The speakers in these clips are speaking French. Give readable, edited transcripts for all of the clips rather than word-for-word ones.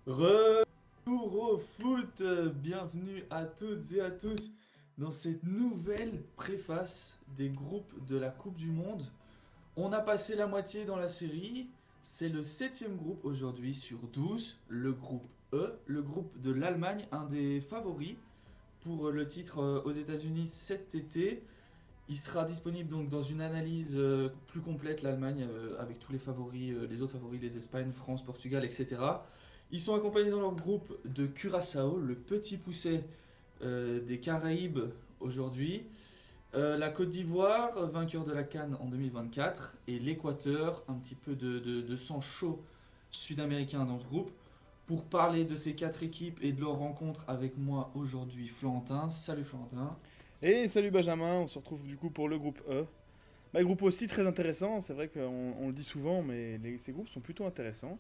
Retour au foot, bienvenue à toutes et à tous dans cette nouvelle préface des groupes de la Coupe du Monde. On a passé la moitié dans la série, c'est le septième groupe aujourd'hui sur 12, le groupe E, le groupe de l'Allemagne, un des favoris pour le titre aux États-Unis cet été. Il sera disponible donc dans une analyse plus complète, l'Allemagne, avec tous les favoris, les autres favoris, les Espagnes, France, Portugal, etc. Ils sont accompagnés dans leur groupe de Curaçao, le petit pousset des Caraïbes aujourd'hui. La Côte d'Ivoire, vainqueur de la CAN en 2024. Et l'Équateur, un petit peu de sang chaud sud-américain dans ce groupe. Pour parler de ces quatre équipes et de leur rencontre avec moi aujourd'hui, Florentin. Salut Florentin. Et salut Benjamin, on se retrouve du coup pour le groupe E. Groupe aussi très intéressant, c'est vrai qu'on le dit souvent, mais ces groupes sont plutôt intéressants.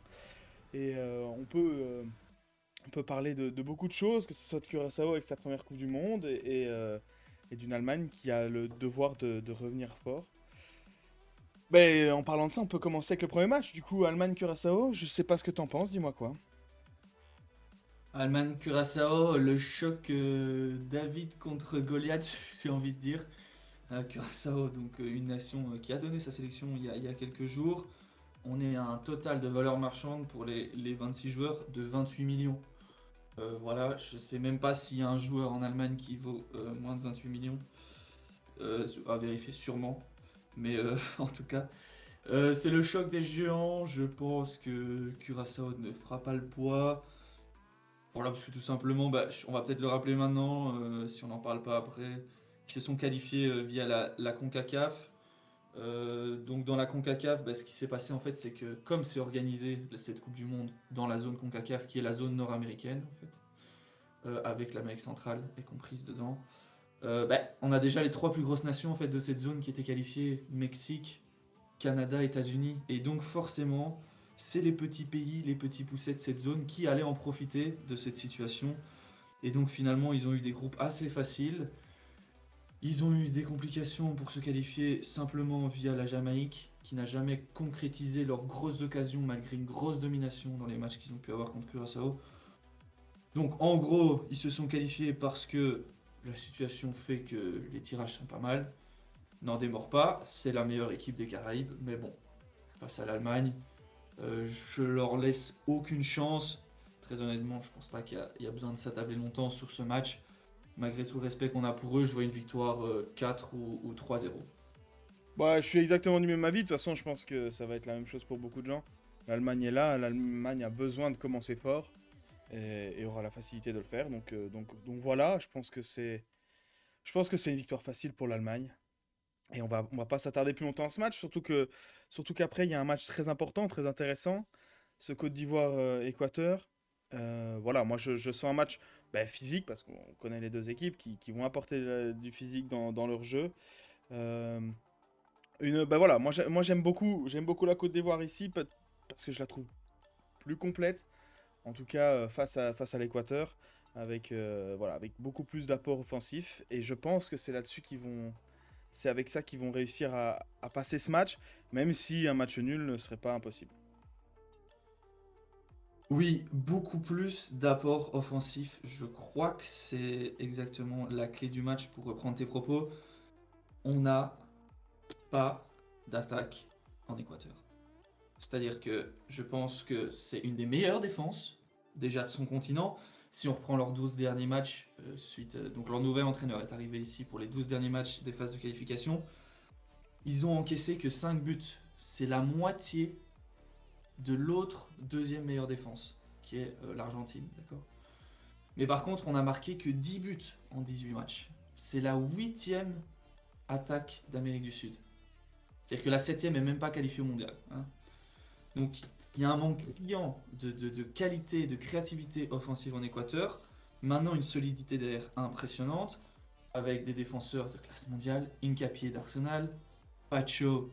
Et on peut parler de beaucoup de choses, que ce soit de Curaçao avec sa première Coupe du Monde et d'une Allemagne qui a le devoir de revenir fort. En parlant de ça, on peut commencer avec le premier match, du coup Allemagne-Curaçao. Je sais pas ce que t'en penses, dis-moi quoi. Allemagne Curaçao, le choc David contre Goliath, j'ai envie de dire. Curaçao, donc une nation qui a donné sa sélection il y a quelques jours. On est à un total de valeur marchande pour les 26 joueurs de 28 millions. Voilà, je sais même pas s'il y a un joueur en Allemagne qui vaut moins de 28 millions. À vérifier sûrement. Mais en tout cas, c'est le choc des géants. Je pense que Curaçao ne fera pas le poids. Voilà, parce que tout simplement, on va peut-être le rappeler maintenant, si on n'en parle pas après. Ils se sont qualifiés via la CONCACAF. Donc dans la CONCACAF, ce qui s'est passé en fait, c'est que comme c'est organisé cette Coupe du Monde dans la zone CONCACAF, qui est la zone nord-américaine en fait, avec l'Amérique centrale est comprise dedans, on a déjà les trois plus grosses nations en fait de cette zone qui étaient qualifiées: Mexique, Canada, États-Unis, et donc forcément, c'est les petits pays, les petits poussets de cette zone qui allaient en profiter de cette situation. Et donc finalement, ils ont eu des groupes assez faciles. Ils ont eu des complications pour se qualifier simplement via la Jamaïque, qui n'a jamais concrétisé leurs grosses occasions malgré une grosse domination dans les matchs qu'ils ont pu avoir contre Curaçao. Donc en gros, ils se sont qualifiés parce que la situation fait que les tirages sont pas mal. N'en démord pas, c'est la meilleure équipe des Caraïbes, mais bon, face à l'Allemagne, je leur laisse aucune chance. Très honnêtement, je pense pas qu'il y a besoin de s'attabler longtemps sur ce match. Malgré tout le respect qu'on a pour eux, je vois une victoire 4 ou 3-0. Je suis exactement du même avis, de toute façon je pense que ça va être la même chose pour beaucoup de gens. L'Allemagne est là, l'Allemagne a besoin de commencer fort et aura la facilité de le faire. Donc voilà, je pense que c'est une victoire facile pour l'Allemagne. Et on va pas s'attarder plus longtemps à ce match, surtout qu'après, il y a un match très important, très intéressant, ce Côte d'Ivoire-Équateur. Voilà, moi je sens un match physique, parce qu'on connaît les deux équipes qui vont apporter du physique dans leur jeu. Euh, voilà, moi j'aime beaucoup la Côte d'Ivoire ici, parce que je la trouve plus complète, en tout cas face à l'Équateur, avec beaucoup plus d'apports offensifs. Et je pense que c'est avec ça qu'ils vont réussir à passer ce match, même si un match nul ne serait pas impossible. Oui, beaucoup plus d'apports offensifs. Je crois que c'est exactement la clé du match pour reprendre tes propos. On n'a pas d'attaque en Équateur. C'est-à-dire que je pense que c'est une des meilleures défenses, déjà de son continent. Si on reprend leurs 12 derniers matchs, donc leur nouvel entraîneur est arrivé ici pour les 12 derniers matchs des phases de qualification, ils ont encaissé que 5 buts. C'est la moitié de l'autre deuxième meilleure défense, qui est l'Argentine, d'accord. Mais par contre, on a marqué que 10 buts en 18 matchs. C'est la huitième attaque d'Amérique du Sud. C'est-à-dire que la septième est même pas qualifiée au mondial, hein. Donc il y a un manque criant de qualité, de créativité offensive en Équateur. Maintenant, une solidité derrière impressionnante, avec des défenseurs de classe mondiale: Incapié d'Arsenal, Pacho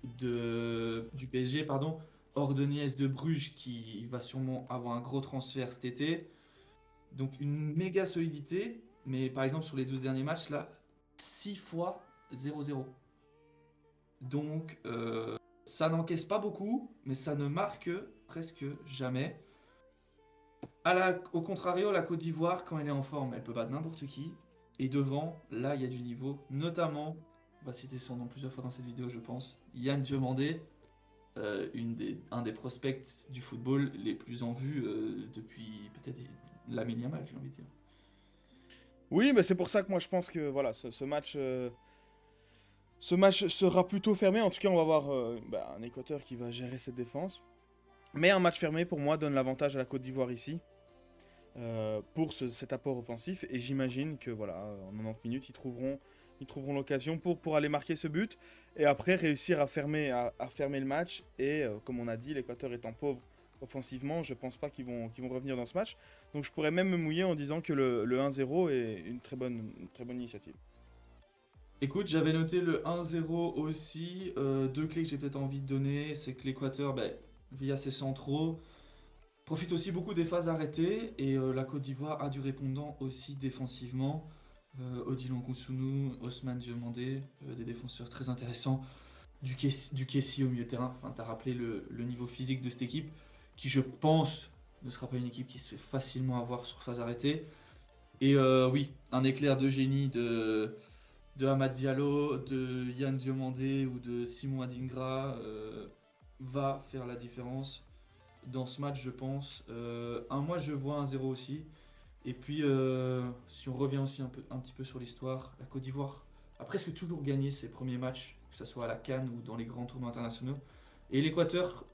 du PSG, pardon, Ordonez de Bruges qui va sûrement avoir un gros transfert cet été. Donc une méga solidité, mais par exemple sur les 12 derniers matchs, là, 6 fois 0-0. Donc ça n'encaisse pas beaucoup, mais ça ne marque presque jamais. Au contrario, la Côte d'Ivoire, quand elle est en forme, elle peut battre n'importe qui. Et devant, là, il y a du niveau. Notamment, on va citer son nom plusieurs fois dans cette vidéo, je pense. Yann Diomandé, un des prospects du football les plus en vue depuis peut-être Lamine Yamal, j'ai envie de dire. Oui, mais c'est pour ça que moi je pense que voilà, ce match sera plutôt fermé. En tout cas, on va avoir un Équateur qui va gérer cette défense. Mais un match fermé, pour moi, donne l'avantage à la Côte d'Ivoire ici, pour cet apport offensif. Et j'imagine que voilà, en 90 minutes, ils trouveront l'occasion pour aller marquer ce but. Et après, réussir à fermer le match. Et comme on a dit, l'Équateur étant pauvre offensivement, je pense pas qu'ils vont revenir dans ce match. Donc je pourrais même me mouiller en disant que le 1-0 est une très bonne initiative. Écoute, j'avais noté le 1-0 aussi. Deux clés que j'ai peut-être envie de donner, c'est que l'Équateur, ben, via ses centraux, profite aussi beaucoup des phases arrêtées. Et la Côte d'Ivoire a du répondant aussi défensivement. Odilon Kounsounou, Osman Diomandé, des défenseurs très intéressants. Du Kessie au milieu de terrain. Enfin, t'as rappelé le niveau physique de cette équipe, qui je pense ne sera pas une équipe qui se fait facilement avoir sur phase arrêtée. Et oui, un éclair de génie de Hamad Diallo, de Yann Diomandé ou de Simon Adingra va faire la différence dans ce match, je pense. Moi, je vois un 0 aussi. Et puis, si on revient aussi un petit peu sur l'histoire, la Côte d'Ivoire a presque toujours gagné ses premiers matchs, que ce soit à la CAN ou dans les grands tournois internationaux. Et l'Équateur,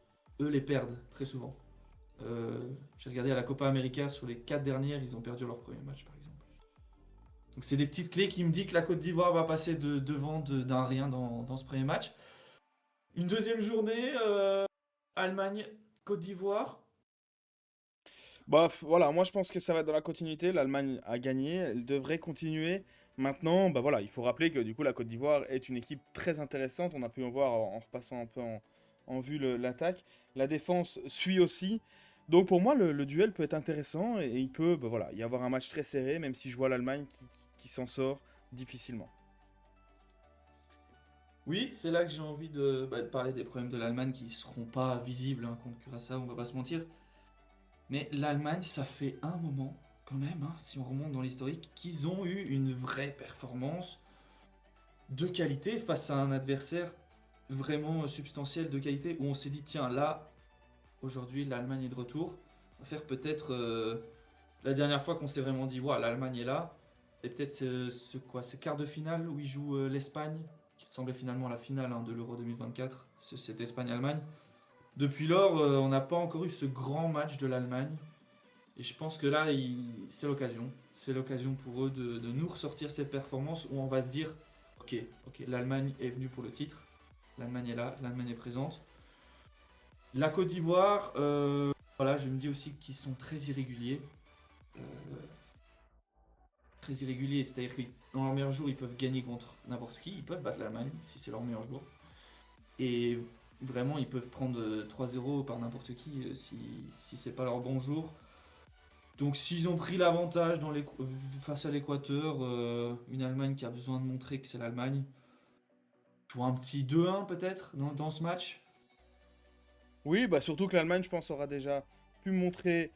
eux, les perdent très souvent. J'ai regardé à la Copa América, sur les 4 dernières, ils ont perdu leur premier match, par exemple. Donc c'est des petites clés qui me disent que la Côte d'Ivoire va passer devant d'un rien dans ce premier match. Une deuxième journée, Allemagne, Côte d'Ivoire. Bah voilà, moi je pense que ça va être dans la continuité. L'Allemagne a gagné, elle devrait continuer. Maintenant, bah voilà, il faut rappeler que du coup la Côte d'Ivoire est une équipe très intéressante. On a pu en voir en repassant un peu en vue l'attaque. La défense suit aussi. Donc pour moi le duel peut être intéressant et il peut bah voilà, y avoir un match très serré, même si je vois l'Allemagne qui s'en sort difficilement. Oui, c'est là que j'ai envie de parler des problèmes de l'Allemagne qui seront pas visibles hein, contre Curaçao, on va pas se mentir. Mais l'Allemagne, ça fait un moment, quand même, hein, si on remonte dans l'historique, qu'ils ont eu une vraie performance de qualité face à un adversaire vraiment substantiel de qualité où on s'est dit, tiens, là, aujourd'hui, l'Allemagne est de retour. On va faire peut-être la dernière fois qu'on s'est vraiment dit, waouh, l'Allemagne est là. Et peut-être ce quart de finale où ils jouent l'Espagne, qui ressemblait finalement à la finale hein, de l'Euro 2024, cette Espagne-Allemagne. Depuis lors, on n'a pas encore eu ce grand match de l'Allemagne. Et je pense que là, c'est l'occasion. C'est l'occasion pour eux de nous ressortir cette performance où on va se dire, ok, ok, l'Allemagne est venue pour le titre. L'Allemagne est là, l'Allemagne est présente. La Côte d'Ivoire, voilà, je me dis aussi qu'ils sont très irréguliers. Euh, Très irréguliers, c'est-à-dire que dans leur meilleur jour, ils peuvent gagner contre n'importe qui, ils peuvent battre l'Allemagne si c'est leur meilleur jour. Et vraiment, ils peuvent prendre 3-0 par n'importe qui si c'est pas leur bon jour. Donc s'ils ont pris l'avantage face à l'Équateur, une Allemagne qui a besoin de montrer que c'est l'Allemagne, je vois un petit 2-1 peut-être dans ce match. Oui, bah surtout que l'Allemagne, je pense, aura déjà pu montrer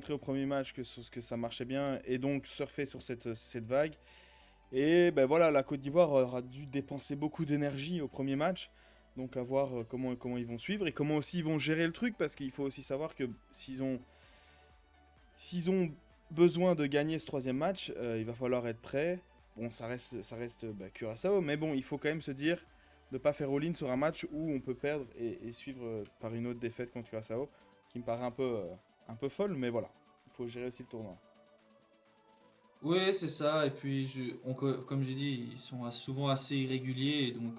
au premier match que ça marchait bien et donc surfer sur cette vague. Et ben voilà, la Côte d'Ivoire aura dû dépenser beaucoup d'énergie au premier match. Donc à voir comment ils vont suivre et comment aussi ils vont gérer le truc parce qu'il faut aussi savoir que s'ils ont besoin de gagner ce troisième match, il va falloir être prêt. Bon, ça reste Curaçao, mais bon, il faut quand même se dire de ne pas faire all-in sur un match où on peut perdre et suivre par une autre défaite contre Curaçao, qui me paraît un peu folle, mais voilà, il faut gérer aussi le tournoi. Oui, c'est ça. Et puis, comme j'ai dit, ils sont souvent assez irréguliers. Et donc,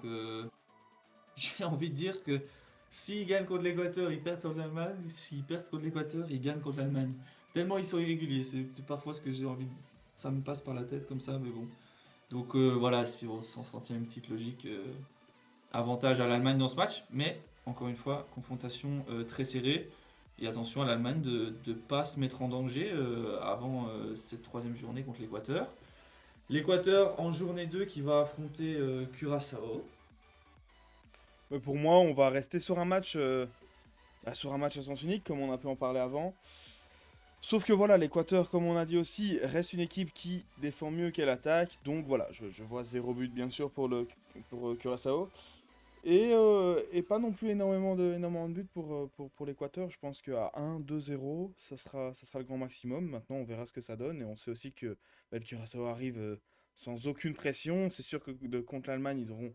j'ai envie de dire que s'ils gagnent contre l'Équateur, ils perdent contre l'Allemagne. S'ils perdent contre l'Équateur, ils gagnent contre l'Allemagne. Tellement ils sont irréguliers. C'est parfois ce que j'ai envie de... Ça me passe par la tête comme ça, mais bon. Donc voilà, si on s'en sortit une petite logique, avantage à l'Allemagne dans ce match. Mais, encore une fois, confrontation très serrée. Et attention à l'Allemagne de ne pas se mettre en danger avant cette troisième journée contre l'Équateur. L'Équateur en journée 2 qui va affronter Curaçao. Mais pour moi, on va rester sur un match à sens unique, comme on a pu en parler avant. Sauf que voilà, l'Équateur, comme on a dit aussi, reste une équipe qui défend mieux qu'elle attaque. Donc voilà, je vois 0 but bien sûr pour Curaçao. Et pas non plus énormément de buts pour l'Équateur. Je pense qu'à 1-2-0, ça sera le grand maximum. Maintenant, on verra ce que ça donne. Et on sait aussi que le Curaçao arrive sans aucune pression. C'est sûr que contre l'Allemagne, ils auront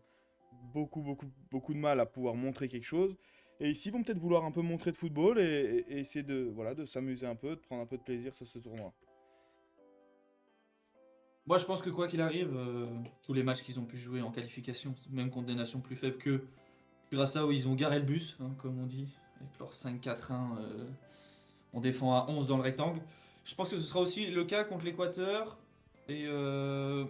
beaucoup de mal à pouvoir montrer quelque chose. Et ici, ils vont peut-être vouloir un peu montrer de football et essayer de s'amuser un peu, de prendre un peu de plaisir sur ce tournoi. Moi, je pense que quoi qu'il arrive, tous les matchs qu'ils ont pu jouer en qualification, même contre des nations plus faibles que Curaçao, ils ont garé le bus, hein, comme on dit, avec leur 5-4-1. On défend à 11 dans le rectangle. Je pense que ce sera aussi le cas contre l'Équateur. Et, euh,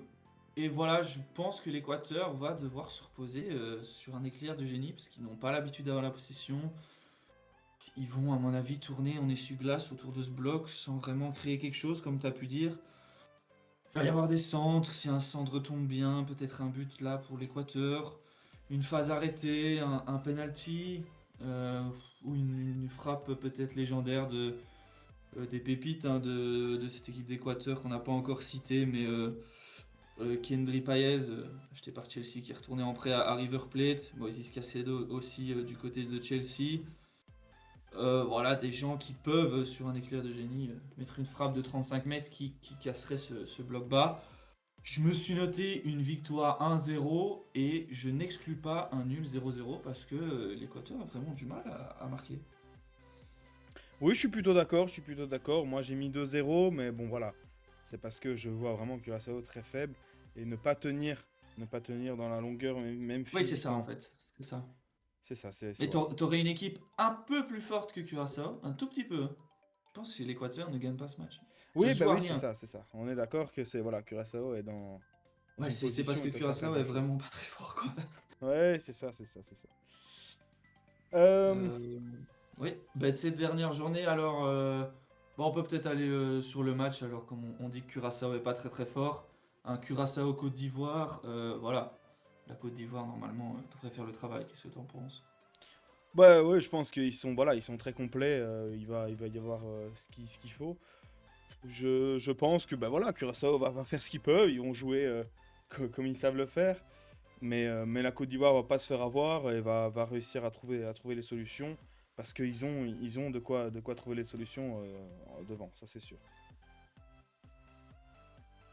et voilà, je pense que l'Équateur va devoir se reposer sur un éclair de génie, parce qu'ils n'ont pas l'habitude d'avoir la possession. Ils vont, à mon avis, tourner en essuie-glace autour de ce bloc sans vraiment créer quelque chose, comme tu as pu dire. Il va y avoir des centres, si un centre tombe bien, peut-être un but là pour l'Équateur. Une phase arrêtée, un penalty, euh, ou une frappe peut-être légendaire des pépites, hein, de cette équipe d'Équateur qu'on n'a pas encore citée, mais Kendry Paez, acheté par Chelsea, qui est retourné en prêt à River Plate. Moïse Caicedo aussi du côté de Chelsea. Voilà, des gens qui peuvent, sur un éclair de génie, mettre une frappe de 35 mètres qui casserait ce bloc bas. Je me suis noté une victoire 1-0 et je n'exclus pas un nul 0-0 parce que l'Équateur a vraiment du mal à marquer. Oui, je suis plutôt d'accord. Moi, j'ai mis 2-0, mais bon, voilà. C'est parce que je vois vraiment Curaçao très faible et ne pas tenir dans la longueur, même Oui, c'est ça en physiquement. fait. C'est ça. C'est ça, Mais voilà. t'aurais une équipe un peu plus forte que Curaçao, un tout petit peu, hein. Je pense que l'Équateur ne gagne pas ce match. Ça Oui, se bah joue à oui, c'est rien. ça, c'est ça. On est d'accord que voilà, Curaçao est dans Ouais, une c'est parce position où que ils peuvent pas faire Curaçao est grand-chose. vraiment pas très fort, quoi. Ouais, c'est ça. Euh, Euh, Oui, bah, cette dernière journée, alors, bon, on peut peut-être aller sur le match, alors comme on dit que Curaçao est pas très très fort. Un Curaçao Côte d'Ivoire, voilà. La Côte d'Ivoire, normalement, devrait faire le travail. Qu'est-ce que t'en penses? Bah ouais, je pense qu'ils sont très complets. Il va y avoir ce qu'il faut. Je pense que bah voilà, Curaçao va faire ce qu'ils peuvent. Ils vont jouer comme ils savent le faire. Mais la Côte d'Ivoire va pas se faire avoir et va réussir à trouver les solutions parce qu'ils ont de quoi trouver les solutions devant, ça c'est sûr.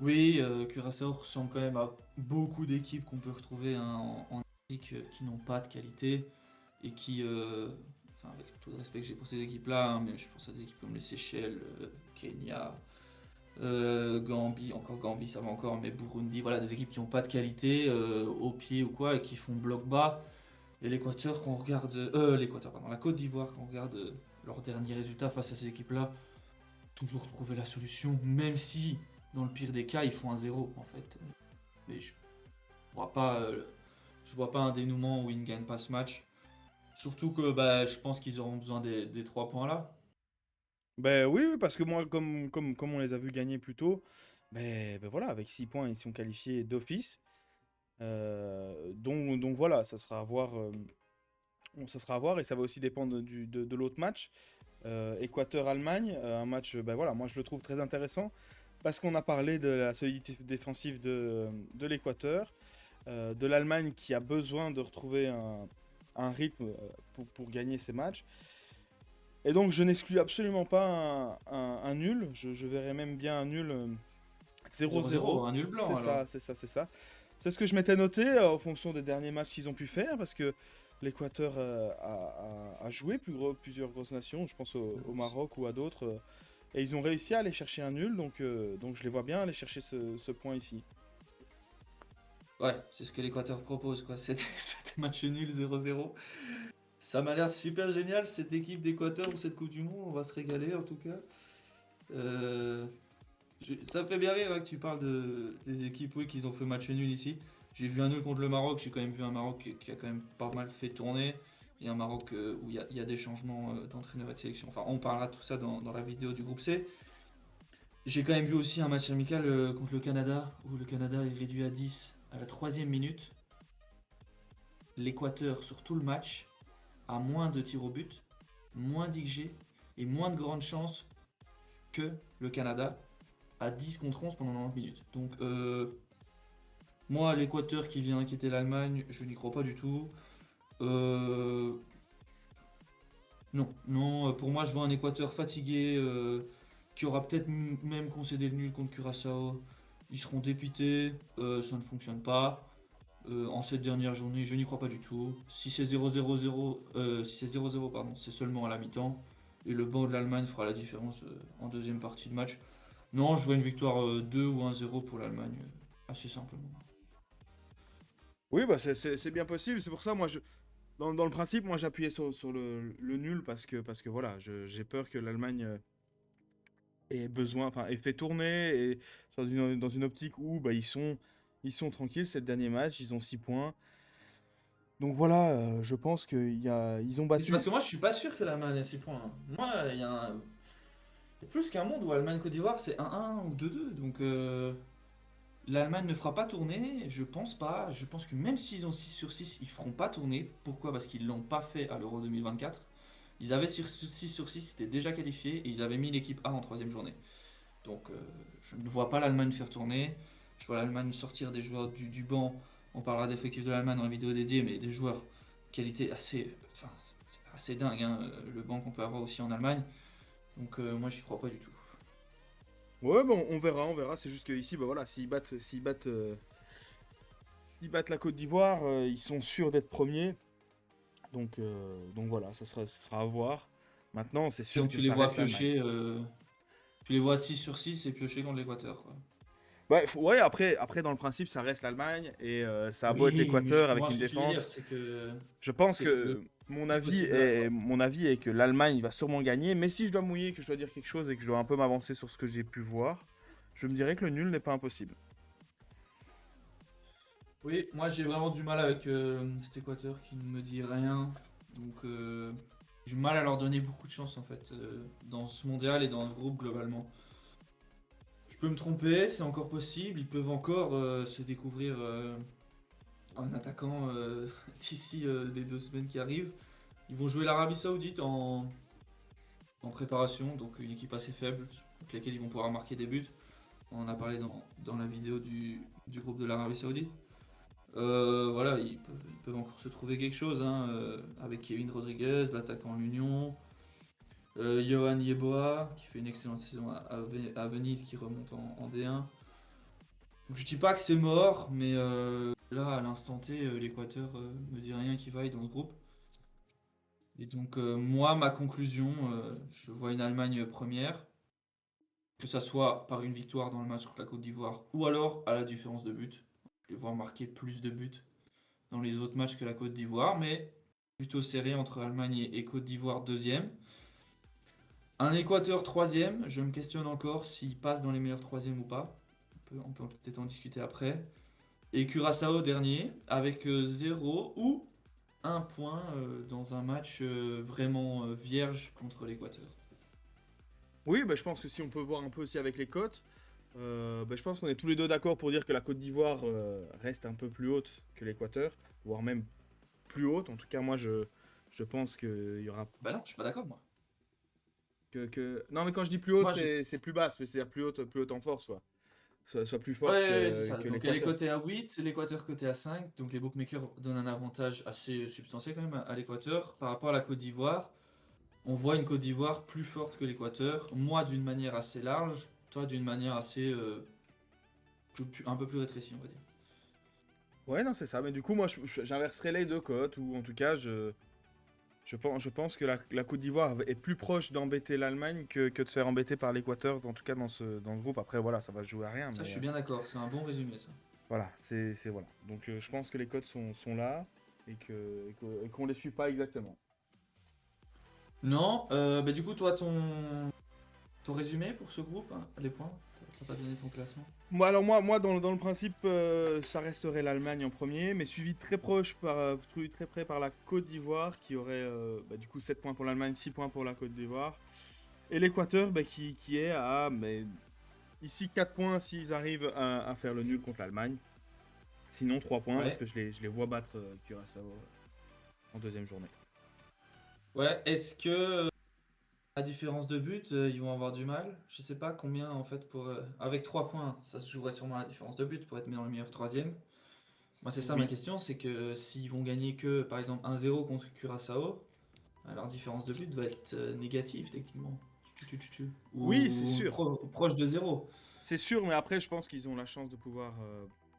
Oui, Curaçao ressemble quand même à beaucoup d'équipes qu'on peut retrouver, hein, en Afrique, qui n'ont pas de qualité et qui, enfin avec tout le respect que j'ai pour ces équipes-là, hein, mais je pense à des équipes comme les Seychelles, Kenya, Gambie, encore Gambie ça va encore, mais Burundi, voilà des équipes qui n'ont pas de qualité au pied ou quoi et qui font bloc bas. Et l'Équateur, quand on regarde, l'Équateur, pardon, la Côte d'Ivoire, quand on regarde leurs derniers résultats face à ces équipes-là, toujours trouver la solution, même si dans le pire des cas ils font un zéro en fait. Mais vois pas, je vois pas un dénouement où ils ne gagnent pas ce match. Surtout que bah, je pense qu'ils auront besoin des 3 points là. Ben oui, oui, parce que moi, comme on les a vus gagner plus tôt, ben voilà, avec 6 points, ils sont qualifiés d'office. Donc voilà, ça sera à voir, ça sera à voir et ça va aussi dépendre de l'autre match. Équateur-Allemagne, un match, ben voilà, moi je le trouve très intéressant parce qu'on a parlé de la solidité défensive de l'Équateur, de l'Allemagne qui a besoin de retrouver un rythme pour gagner ses matchs. Et donc je n'exclus absolument pas un nul, je verrais même bien un nul 0-0. 0-0, un nul blanc C'est alors. ça, c'est ça, c'est ça. C'est ce que je m'étais noté en fonction des derniers matchs qu'ils ont pu faire, parce que l'Équateur a joué plusieurs grosses nations, je pense au Maroc ou à d'autres, et ils ont réussi à aller chercher un nul, donc je les vois bien aller chercher ce point ici. Ouais, c'est ce que l'Équateur propose quoi. C'était match nul 0-0. Ça m'a l'air super génial cette équipe d'Équateur ou cette Coupe du Monde. On va se régaler en tout cas. Euh, Ça me fait bien rire, hein, que tu parles des équipes, oui, qui ont fait match nul ici. J'ai vu un nul contre le Maroc, j'ai quand même vu un Maroc qui a quand même pas mal fait tourner. Et un Maroc où il y a des changements d'entraîneur et de sélection. Enfin, on parlera de tout ça dans la vidéo du groupe C. J'ai quand même vu aussi un match amical contre le Canada, où le Canada est réduit à 10 à la troisième minute. L'Équateur, sur tout le match, a moins de tirs au but, moins d'XG et moins de grandes chances que le Canada à 10 contre 11 pendant 90 minutes. Donc, moi, l'Équateur qui vient inquiéter l'Allemagne, je n'y crois pas du tout. Euh, non, non, pour moi, je vois un Équateur fatigué qui aura peut-être même concédé le nul contre Curaçao. Ils seront dépités, ça ne fonctionne pas. En cette dernière journée, je n'y crois pas du tout. Si c'est 0-0-0, si c'est 0-0, pardon, c'est seulement à la mi-temps. Et le banc de l'Allemagne fera la différence en deuxième partie de match. Non, je vois une victoire 2 ou 1-0 pour l'Allemagne, assez simplement. Oui, bah c'est bien possible. C'est pour ça, moi, dans le principe, moi, j'appuyais sur le nul parce que voilà, j'ai peur que l'Allemagne ait besoin, enfin, ait fait tourner et soit dans une optique où bah, ils sont tranquilles, c'est le dernier match, ils ont 6 points. Donc voilà, je pense ils ont Mais c'est parce battu. que moi, je suis pas sûr que l'Allemagne ait 6 points, hein. Moi, il y a plus qu'un monde où Allemagne-Côte d'Ivoire, c'est 1-1 ou 2-2. Donc, l'Allemagne ne fera pas tourner, je pense pas. Je pense que même s'ils ont 6 sur 6, ils feront pas tourner. Pourquoi? Parce qu'ils l'ont pas fait à l'Euro 2024. Ils avaient 6 sur 6, c'était déjà qualifié et ils avaient mis l'équipe A en troisième journée. Donc je ne vois pas l'Allemagne faire tourner. Je vois l'Allemagne sortir des joueurs du banc. On parlera d'effectifs de l'Allemagne dans la vidéo dédiée, mais des joueurs de qualité assez, enfin, assez dingue, hein, le banc qu'on peut avoir aussi en Allemagne. Donc moi j'y crois pas du tout. Ouais, bon, on verra, on verra. C'est juste que ici, bah voilà, s'ils battent la Côte d'Ivoire, ils sont sûrs d'être premiers. Donc voilà, ce sera à voir. Maintenant, c'est sûr Donc que tu les ça vois reste l'Allemagne. piocher, tu les vois 6 sur 6 et piocher contre l'Équateur, quoi. Ouais, ouais, après, dans le principe, ça reste l'Allemagne et ça a beau être Oui, mais l'Équateur avec moi une ce que je veux dire, défense. c'est que Je pense c'est le que plus possible à avoir. mon avis est que l'Allemagne va sûrement gagner. Mais si je dois mouiller, que je dois dire quelque chose et que je dois un peu m'avancer sur ce que j'ai pu voir, je me dirais que le nul n'est pas impossible. Oui, moi j'ai vraiment du mal avec cet Équateur qui ne me dit rien. Donc j'ai du mal à leur donner beaucoup de chance en fait dans ce mondial et dans ce groupe globalement. Je peux me tromper, c'est encore possible. Ils peuvent encore se découvrir un attaquant d'ici les 2 semaines qui arrivent. Ils vont jouer l'Arabie Saoudite en préparation, donc une équipe assez faible, contre laquelle ils vont pouvoir marquer des buts. On en a parlé dans la vidéo du groupe de l'Arabie Saoudite. Voilà, ils peuvent encore se trouver quelque chose hein, avec Kevin Rodriguez, l'attaquant L'Union, Johan Yeboah qui fait une excellente saison à Venise qui remonte en D1. Donc, je dis pas que c'est mort, mais là à l'instant T, l'Équateur me dit rien qui vaille dans ce groupe. Et donc moi ma conclusion, je vois une Allemagne première, que ça soit par une victoire dans le match contre la Côte d'Ivoire ou alors à la différence de but. Je les vois marquer plus de buts dans les autres matchs que la Côte d'Ivoire, mais plutôt serré entre Allemagne et Côte d'Ivoire deuxième. Un Équateur troisième, je me questionne encore s'il passe dans les meilleurs troisièmes ou pas. On peut peut-être en discuter après. Et Curaçao dernier, avec 0 ou 1 point dans un match vraiment vierge contre l'Équateur. Oui, bah, je pense que si on peut voir un peu aussi avec les cotes, bah, je pense qu'on est tous les deux d'accord pour dire que la Côte d'Ivoire reste un peu plus haute que l'Équateur, voire même plus haute. En tout cas, moi, je pense qu'il y aura Bah non, je suis pas d'accord moi. Non, mais quand je dis plus haute, Moi je... c'est plus basse, mais c'est-à-dire plus haute en force, quoi. Soit plus Ouais, forte ouais, ouais, c'est ça. que Donc elle est l'Équateur. cotée à 8, l'Équateur coté à 5. Donc les bookmakers donnent un avantage assez substantiel quand même à l'Équateur. Par rapport à la Côte d'Ivoire, on voit une Côte d'Ivoire plus forte que l'Équateur. Moi d'une manière assez large, toi d'une manière assez... un peu plus rétrécie on va dire. Ouais, non, c'est ça. Mais du coup, moi, j'inverserais les deux cotes, ou en tout cas, je pense que la Côte d'Ivoire est plus proche d'embêter l'Allemagne que de se faire embêter par l'Équateur, en tout cas dans ce groupe. Après, voilà, ça va se jouer à rien, Ça je mais suis bien d'accord, c'est un bon résumé ça. voilà, voilà. Donc, je pense que les cotes sont là et qu'on les suit pas exactement. Non, bah du coup toi ton résumé pour ce groupe, hein, les points, t'as pas donné ton classement. Moi dans le principe, ça resterait l'Allemagne en premier, mais suivi très près par la Côte d'Ivoire, qui aurait bah, du coup 7 points pour l'Allemagne, 6 points pour la Côte d'Ivoire. Et l'Équateur, bah, qui est à ici 4 points s'ils arrivent à faire le nul contre l'Allemagne. Sinon 3 points, parce Ouais. que je les vois battre Curaçao en deuxième journée. Ouais, est-ce que À différence de but, ils vont avoir du mal. Je sais pas combien en fait pour. Avec 3 points, ça se jouerait sûrement à la différence de but pour être dans le meilleur troisième. Moi, c'est ça ma Oui, question, c'est que s'ils vont gagner que par exemple 1-0 contre Curaçao, leur différence de but va être négative techniquement. oui, c'est Ou sûr. proche de 0. C'est sûr, mais après, je pense qu'ils ont la chance de pouvoir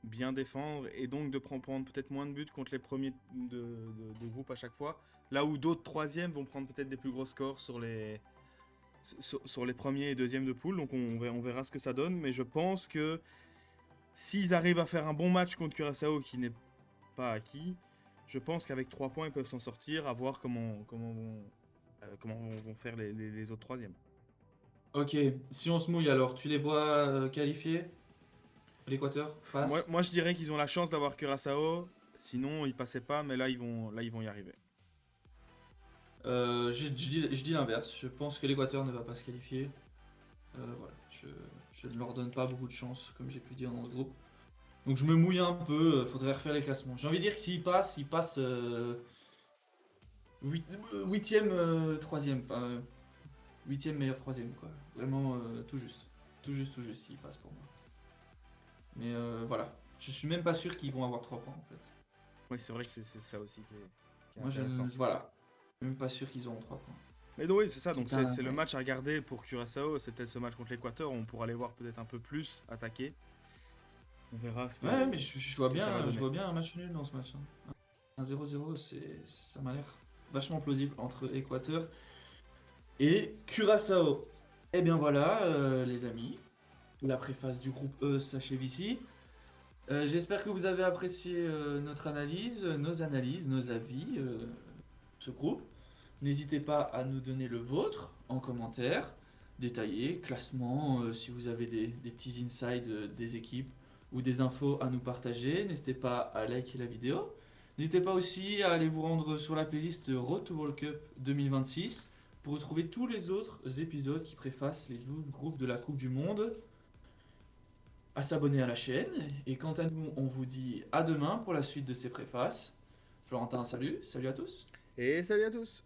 bien défendre et donc de prendre peut-être moins de buts contre les premiers de groupe à chaque fois. Là où d'autres troisièmes vont prendre peut-être des plus gros scores sur les premiers et deuxièmes de poule. Donc on verra ce que ça donne. Mais je pense que s'ils arrivent à faire un bon match contre Curaçao qui n'est pas acquis, je pense qu'avec 3 points, ils peuvent s'en sortir, à voir comment vont faire les autres troisièmes. Ok, si on se mouille alors, tu les vois qualifiés? L'Équateur Moi, passe? moi, je dirais qu'ils ont la chance d'avoir Curaçao. Sinon, ils passaient pas, mais là, ils vont y arriver. Je dis l'inverse, je pense que l'Équateur ne va pas se qualifier. Voilà, je ne leur donne pas beaucoup de chance, comme j'ai pu dire dans ce groupe. Donc je me mouille un peu, faudrait refaire les classements. J'ai envie de dire que s'ils passent, ils passent 8ème, 3ème, enfin 8ème meilleur troisième quoi. Vraiment tout juste. Tout juste, tout juste s'ils passent pour moi. Mais voilà, je suis même pas sûr qu'ils vont avoir 3 points en fait. Oui, c'est vrai que c'est ça aussi qui est Moi intéressant. voilà, je suis même pas sûr qu'ils auront 3 points. Mais donc, oui, c'est ça. Donc, Putain, c'est le ouais. match à regarder pour Curaçao. C'est peut-être ce match contre l'Équateur. On pourra les voir peut-être un peu plus attaquer. On verra Ouais, mais je ce vois que ça va bien, je donner. vois bien un match nul dans ce match, hein. Un 0-0, ça m'a l'air vachement plausible entre Équateur et Curaçao. Et bien voilà, les amis, la préface du groupe E s'achève ici. J'espère que vous avez apprécié notre analyse, nos avis, ce groupe. N'hésitez pas à nous donner le vôtre en commentaire, détaillé, classement, si vous avez des petits insides des équipes ou des infos à nous partager. N'hésitez pas à liker la vidéo. N'hésitez pas aussi à aller vous rendre sur la playlist Road to World Cup 2026 pour retrouver tous les autres épisodes qui préfacent les 12 groupes de la Coupe du Monde, à s'abonner à la chaîne. Et quant à nous, on vous dit à demain pour la suite de ces préfaces. Florentin, salut, salut à tous. Et salut à tous!